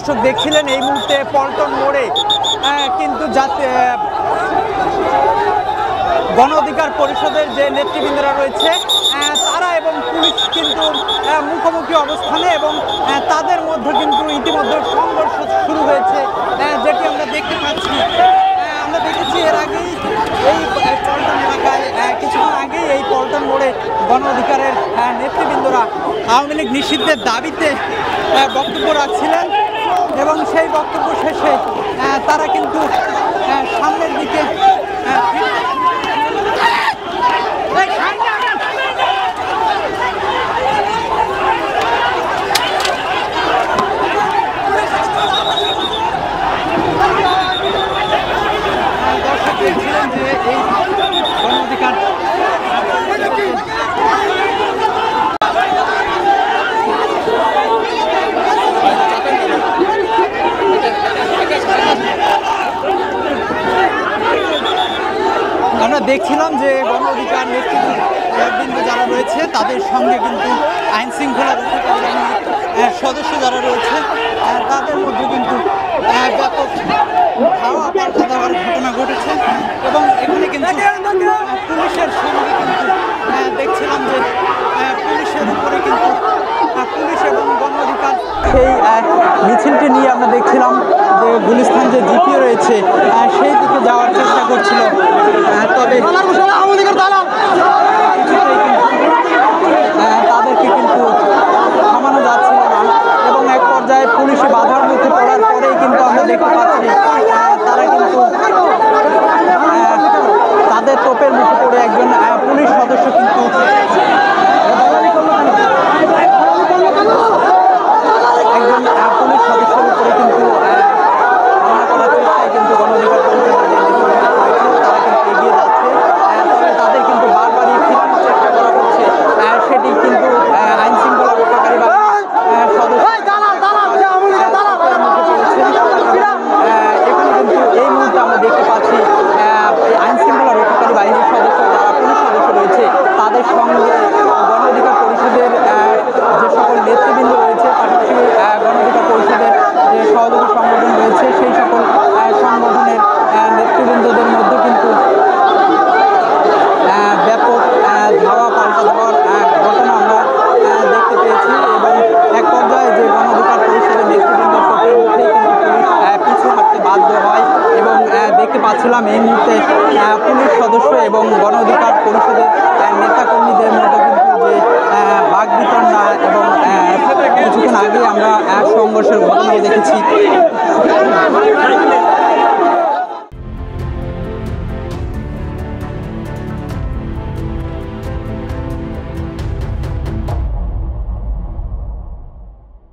দর্শক দেখছিলেন এই মুহূর্তে পল্টন মোড়ে কিন্তু গণ অধিকার পরিষদের যে নেতৃবৃন্দরা রয়েছে তারা এবং পুলিশ কিন্তু মুখোমুখি অবস্থানে, এবং তাদের মধ্যে কিন্তু ইতিমধ্যে সংঘর্ষ শুরু হয়েছে, যেটি আমরা দেখতে পাচ্ছি। আমরা দেখেছি এর আগেই এই পল্টন এলাকায় কিছুক্ষণ আগেই এই পল্টন মোড়ে গণ অধিকারের নেতৃবৃন্দরা আওয়ামী লীগ নিষিদ্ধের দাবিতে বক্তব্য রাখছিলেন, এবং সেই বক্তব্য শেষে তারা কিন্তু সামনের দিকে দর্শক দেখছিলেন যে এই গণ অধিকার আমরা দেখছিলাম যে গণ অধিকার নেতৃবৃন্দ যারা রয়েছে তাদের সঙ্গে কিন্তু আইন শৃঙ্খলা রক্ষাকারী সদস্য যারা রয়েছে তাদের মধ্যে কিন্তু ব্যাপক হাওয়া পাল্টা দেওয়ার ঘটনা ঘটেছে, এবং এখানে কিন্তু পুলিশের সঙ্গে কিন্তু দেখছিলাম যে পুলিশের উপরে কিন্তু পুলিশ এবং গণ অধিকার সেই মিছিলটি নিয়ে আমরা দেখছিলাম যে গুলিস্তান যে জিপিও রয়েছে সেই দিকে যাওয়ার চেষ্টা করছিল, তবে তাদেরকে কিন্তু থামানো যাচ্ছিল না, এবং এক পর্যায়ে পুলিশে বাধার মুখে পড়ার পরেই কিন্তু আমরা দেখতে পাচ্ছি তারা কিন্তু তাদের তোপের মুখে পড়ে একজন পুলিশ সদস্য কিন্তু একজন পুলিশ সদস্যের উপরে কিন্তু হামলা করার চেষ্টায় কিন্তু গণ অধিকার তারা কিন্তু এগিয়ে যাচ্ছে, তবে তাদের কিন্তু বারবারই ফিরানোর চেষ্টা করা হচ্ছে, সেটি কিন্তু আইন শৃঙ্খলা রক্ষাকারী বা সদস্য এখানে কিন্তু এই মুহূর্তে আমরা দেখতে পাচ্ছি আইন শৃঙ্খলা রক্ষাকারী বাহিনীর সদস্য যারা পুলিশ সদস্য রয়েছে তাদের সঙ্গে গণ অধিকার পরিষদের যে সকল নেতৃবৃন্দ রয়েছে, পাশাপাশি গণ অধিকার পরিষদের যে সহযোগী সংগঠন রয়েছে সেই সকল সংগঠনের নেতৃবৃন্দদের মধ্যে কিন্তু ব্যাপক ধাওয়া পাল্টা দেওয়ার ঘটনা আমরা দেখতে পেয়েছি, এবং এক পর্যায়ে যে গণ অধিকার পরিষদের নেতৃবৃন্দ সকলের মধ্যেই কিন্তু পুলিশ পিছু হাঁটতে বাধ্য হয়, এবং দেখতে পাচ্ছিলাম এই মুহূর্তে পুলিশ সদস্য এবং গণ অধিকার পরিষদের নেতাকর্মীদের মধ্যে কিন্তু যে বাকবিতণ্ডা এবং কিছুক্ষণ আগে আমরা সংঘর্ষের ঘটনাও দেখেছি।